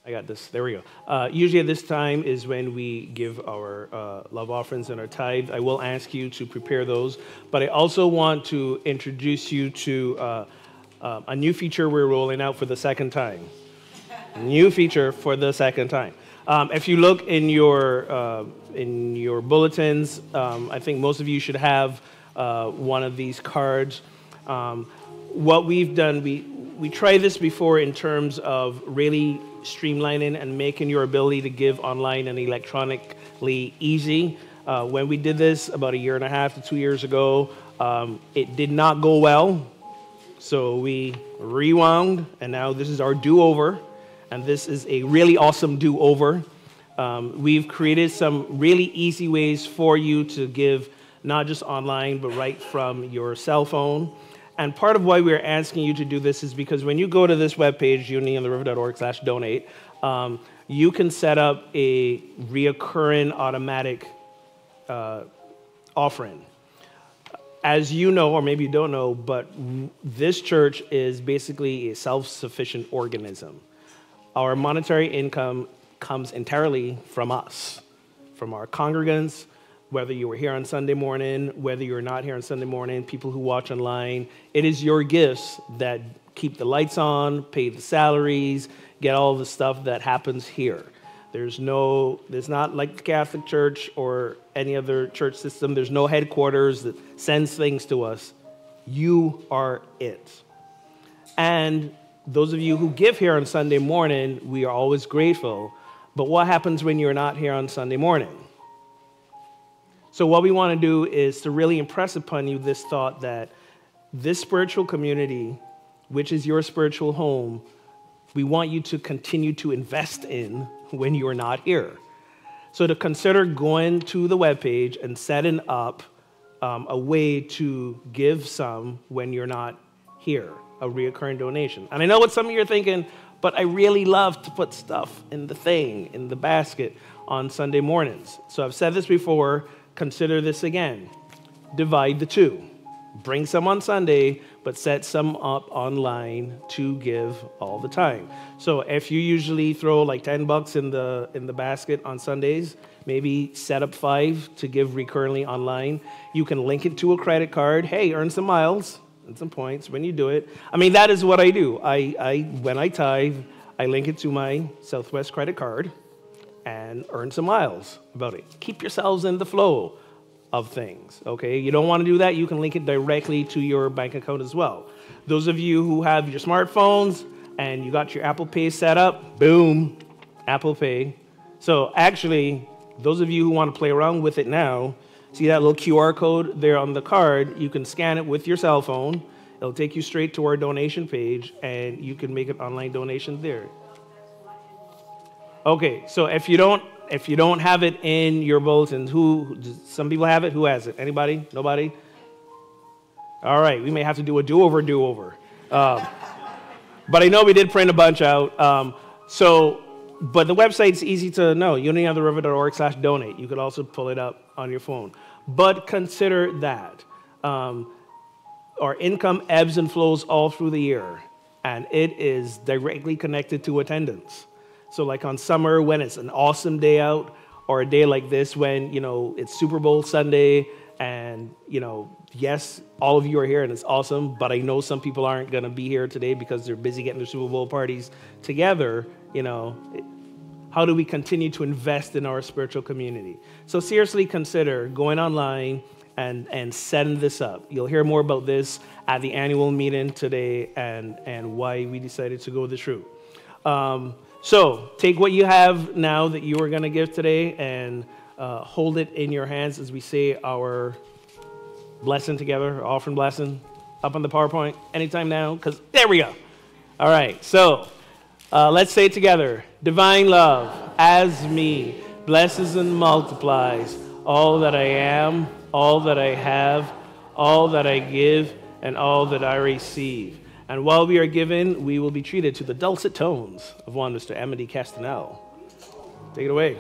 I got this. There we go. Usually at this time is when we give our love offerings and our tithe. I will ask you to prepare those, but I also want to introduce you to a new feature we're rolling out for the second time. New feature for the second time. If you look in your bulletins, I think most of you should have one of these cards. What we've done, we tried this before in terms of really streamlining and making your ability to give online and electronically easy. When we did this about 1.5 to 2 years ago, it did not go well. So we rewound, and now this is our do-over, and this is a really awesome do-over. We've created some really easy ways for you to give, not just online, but right from your cell phone. And part of why we're asking you to do this is because when you go to this webpage, unityontheriver.org/donate, you can set up a reoccurring automatic offering. As you know, or maybe you don't know, but this church is basically a self-sufficient organism. Our monetary income comes entirely from us, from our congregants, whether you were here on Sunday morning, whether you're not here on Sunday morning, people who watch online. It is your gifts that keep the lights on, pay the salaries, get all the stuff that happens here. There's not like the Catholic Church or any other church system. There's no headquarters that sends things to us. You are it. And those of you who give here on Sunday morning, we are always grateful. But what happens when you're not here on Sunday morning? So what we want to do is to really impress upon you this thought that this spiritual community, which is your spiritual home, we want you to continue to invest in when you're not here. So to consider going to the webpage and setting up a way to give some when you're not here, a reoccurring donation. And I know what some of you are thinking, but I really love to put stuff in the basket on Sunday mornings. So I've said this before, consider this again. Divide the two. Bring some on Sunday, but set some up online to give all the time. So if you usually throw like $10 in the basket on Sundays, maybe set up 5 to give recurrently online. You can link it to a credit card. Hey, earn some miles and some points when you do it. I mean, that is what I do. When I tithe, I link it to my Southwest credit card and earn some miles about it. Keep yourselves in the flow of things, okay? You don't want to do that, you can link it directly to your bank account as well. Those of you who have your smartphones and you got your Apple Pay set up, boom, Apple Pay. So actually, those of you who want to play around with it now, see that little QR code there on the card, you can scan it with your cell phone, it'll take you straight to our donation page, and you can make an online donation there. Okay, so if you don't have it in your bulletins, some people have it, who has it? Anybody? Nobody? All right, we may have to do a do-over. But I know we did print a bunch out. But the website's easy to know, unityontheriver.org/donate. You could also pull it up on your phone. But consider that. Our income ebbs and flows all through the year, and it is directly connected to attendance. So like on summer when it's an awesome day out, or a day like this when, it's Super Bowl Sunday and, yes, all of you are here and it's awesome, but I know some people aren't going to be here today because they're busy getting their Super Bowl parties together, how do we continue to invest in our spiritual community? So seriously consider going online and setting this up. You'll hear more about this at the annual meeting today and why we decided to go this route. So take what you have now that you are going to give today and hold it in your hands as we say our blessing together, our offering blessing, up on the PowerPoint anytime now, because there we go. All right, so Let's say it together. Divine love, as me, blesses and multiplies all that I am, all that I have, all that I give, and all that I receive. And while we are given, we will be treated to the dulcet tones of one Mr. Amity Castanel. Take it away.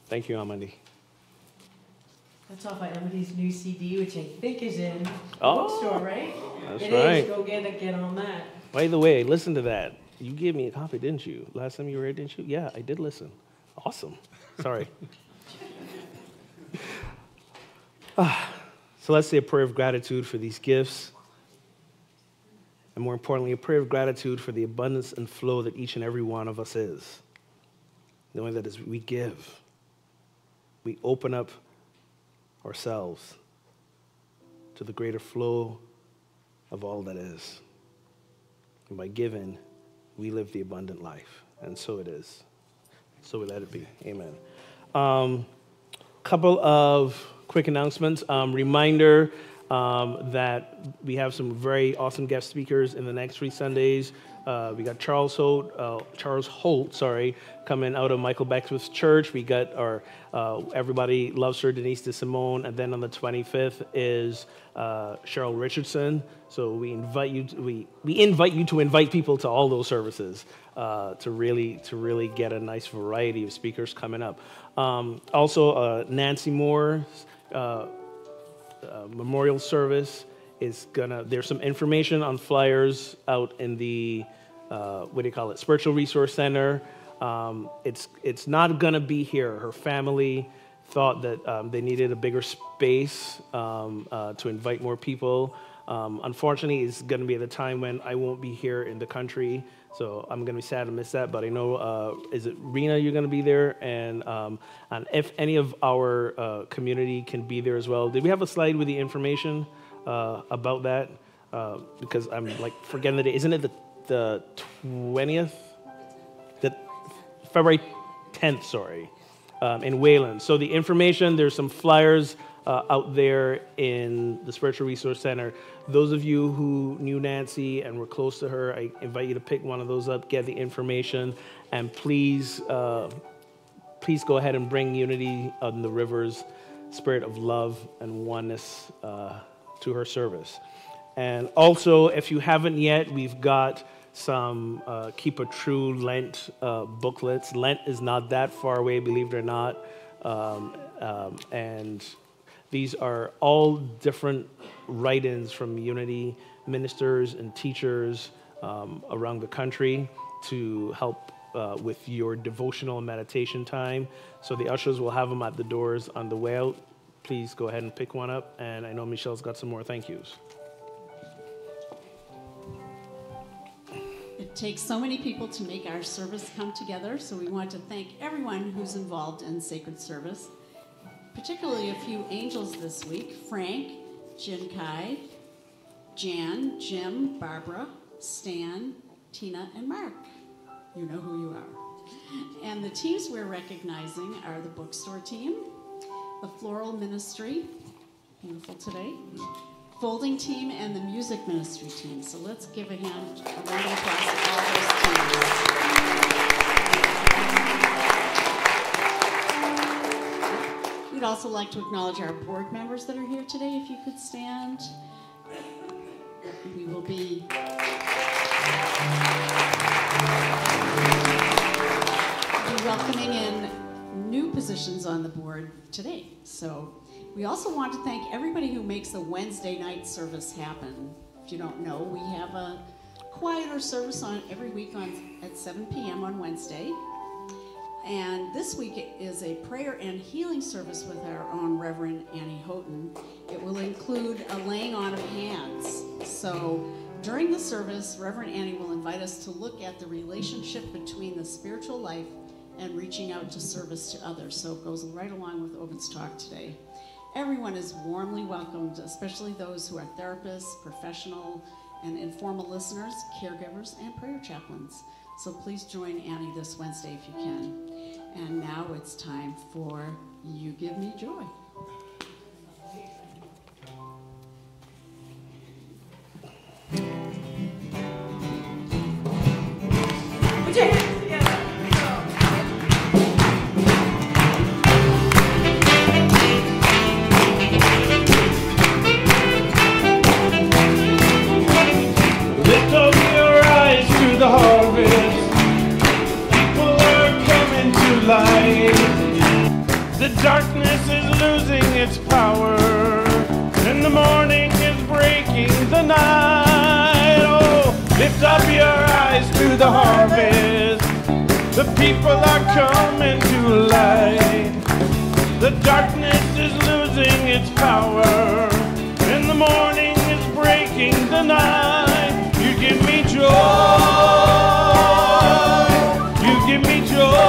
Thank you, Amandi. That's off of Emily's new CD, which I think is in the Oh, bookstore, right? That's It right. is. Go get on that. By the way, listen to that. You gave me a copy, didn't you? Last time you were here, didn't you? Yeah, I did listen. Awesome. Sorry. So let's say a prayer of gratitude for these gifts. And more importantly, a prayer of gratitude for the abundance and flow that each and every one of us is. Knowing that as we give, we open up ourselves to the greater flow of all that is. And by giving, we live the abundant life. And so it is. So we let it be. Amen. Couple of quick announcements. Reminder that we have some very awesome guest speakers in the next 3 Sundays. We got Charles Holt, coming out of Michael Beckwith's church. We got our Everybody Loves Her, Denise DeSimone, and then on the 25th is Cheryl Richardson. So we invite you to invite people to all those services to really get a nice variety of speakers coming up. Also, Nancy Moore's memorial service is there's some information on flyers out in the Spiritual Resource Center. It's not gonna be here. Her family thought that they needed a bigger space to invite more people. Unfortunately, it's gonna be at a time when I won't be here in the country, so I'm gonna be sad to miss that. But I know, is it Rena? You're gonna be there, and if any of our community can be there as well. Did we have a slide with the information about that? Because I'm like forgetting the date. Isn't it the 20th? February 10th, sorry, in Wayland. So the information, there's some flyers out there in the Spiritual Resource Center. Those of you who knew Nancy and were close to her, I invite you to pick one of those up, get the information, and please go ahead and bring unity on the river's spirit of love and oneness to her service. And also, if you haven't yet, we've got some Keep a True Lent booklets. Lent is not that far away, believe it or not. And these are all different write-ins from Unity ministers and teachers around the country to help with your devotional and meditation time. So the ushers will have them at the doors on the way out. Please go ahead and pick one up. And I know Michelle's got some more thank yous. It takes so many people to make our service come together, so we want to thank everyone who's involved in sacred service, particularly a few angels this week: Frank, Jin Kai, Jan, Jim, Barbara, Stan, Tina, and Mark. You know who you are. And the teams we're recognizing are the bookstore team, the floral ministry, beautiful today, folding team, and the music ministry team. So let's give a round of applause to all those teams. We'd also like to acknowledge our board members that are here today. If you could stand. We will be welcoming in new positions on the board today. So we also want to thank everybody who makes the Wednesday night service happen. If you don't know, we have a quieter service on every week at 7 p.m. on Wednesday. And this week it is a prayer and healing service with our own Reverend Annie Houghton. It will include a laying on of hands. So during the service, Reverend Annie will invite us to look at the relationship between the spiritual life and reaching out to service to others. So it goes right along with Ogun's talk today. Everyone is warmly welcomed, especially those who are therapists, professional, and informal listeners, caregivers, and prayer chaplains. So please join Annie this Wednesday if you can. And now it's time for You Give Me Joy. Put your hands together. Lift up your eyes to the harvest. People are coming to light. The darkness is losing its power, and the morning is breaking the night. Oh, lift up your eyes to the harvest. The people are coming to light. The darkness is losing its power, and the morning is breaking the night. You give me joy. You give me joy.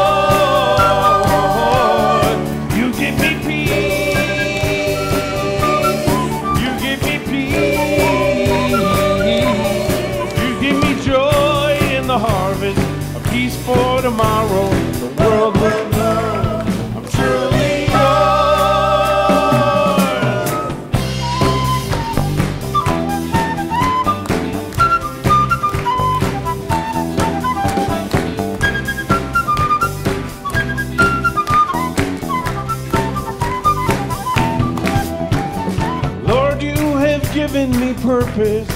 You give me peace. You give me peace. You give me joy in the harvest, a peace for tomorrow. The world will know I'm truly yours. Lord, you have given me purpose.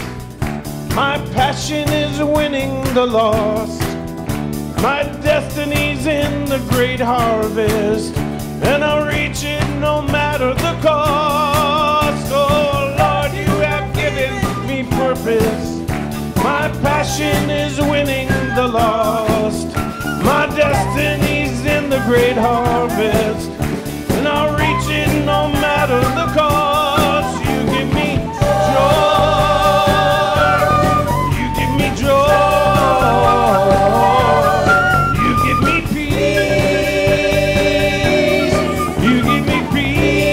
My passion is winning the lost. My destiny's in the great harvest, and I'll reach it no matter the cost. Oh Lord, you have given me purpose. My passion is winning the lost. My destiny's in the great harvest, and I'll reach it no matter the cost. You give me joy. You give me joy. You give me peace. You give me peace.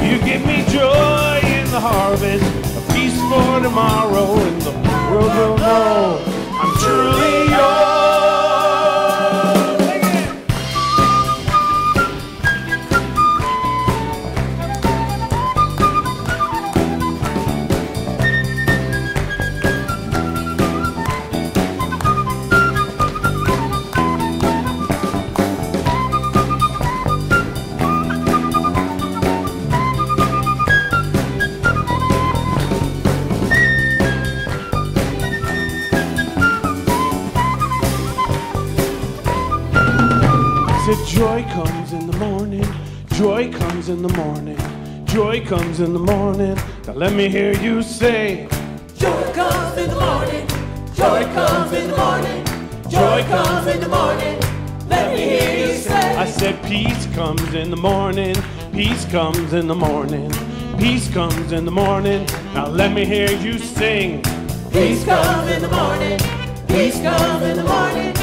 You give me joy in the harvest, a peace for tomorrow, and the world will know I'm truly yours. said joy comes in the morning, joy comes in the morning, joy comes in the morning. Now let me hear you say, Joy comes in the morning, joy comes in the morning, joy comes in the morning. Let me hear you say. I said peace comes in the morning, peace comes in the morning, peace comes in the morning. Now let me hear you sing. Peace comes in the morning, peace comes in the morning,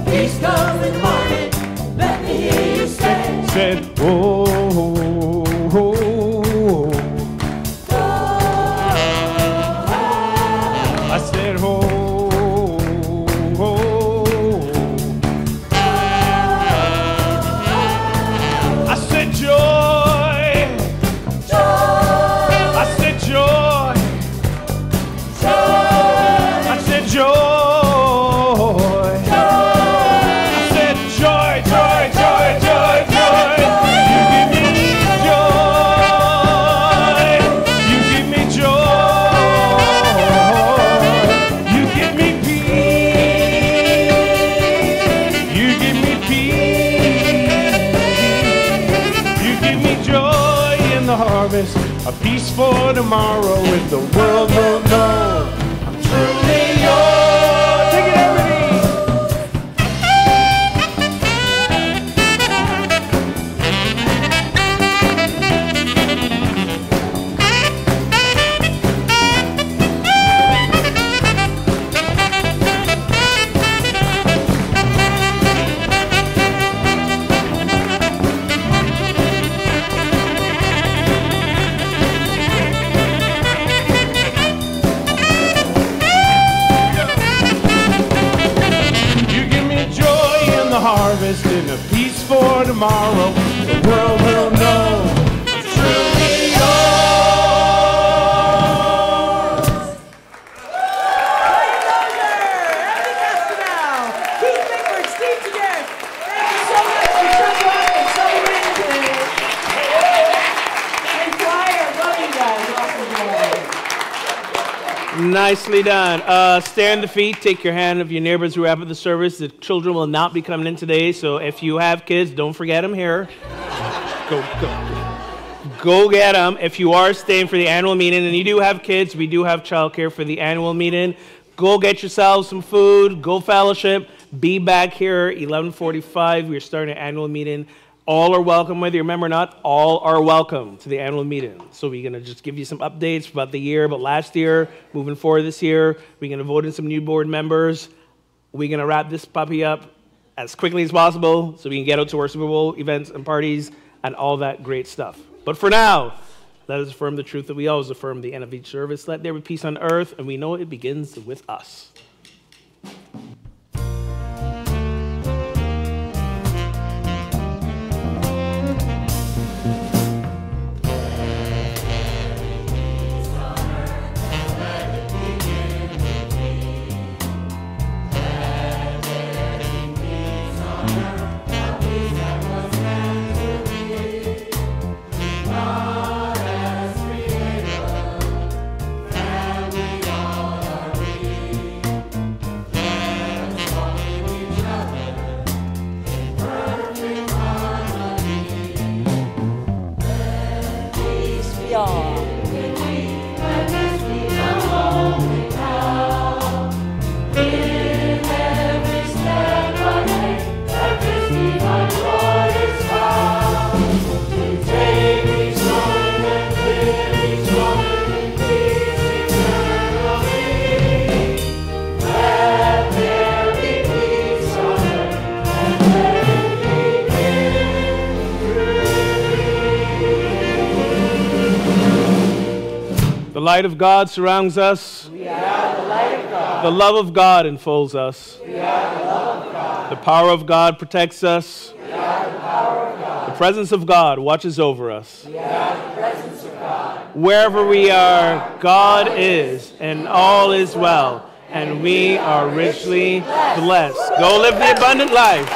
peace comes in the morning. Let me hear you say. Said, oh, oh, oh, I said, oh, oh, I said joy, I said joy, I said joy. A peace for tomorrow, if the world will know I'm truly yours. Take it, harvest and a peace for tomorrow. The world will know it's truly yours. Keith Bickford, Steve Tedeschi. Thank you so much for showing up and showing in today. And choir, love you guys. Awesome. Nicely done. Stand to feet. Take your hand of your neighbors who are after the service. The children will not be coming in today, so if you have kids, don't forget them here. Go get them. If you are staying for the annual meeting, and you do have kids, we do have childcare for the annual meeting. Go get yourselves some food. Go fellowship. Be back here 11:45. We're starting an annual meeting. All are welcome, whether you remember or not. All are welcome to the annual meeting. So we're going to just give you some updates about the year, about last year, moving forward this year. We're going to vote in some new board members. We're going to wrap this puppy up as quickly as possible so we can get out to our Super Bowl events and parties and all that great stuff. But for now, let us affirm the truth that we always affirm at the end of each service. Let there be peace on earth, and we know it begins with us. The light of God surrounds us. We are the light of God. The love of God enfolds us. We are the love of God. The power of God protects us. We are the power of God. The presence of God watches over us. We are the presence of God. Wherever we are, God is, and all is well, and we are richly blessed. Go live the abundant life.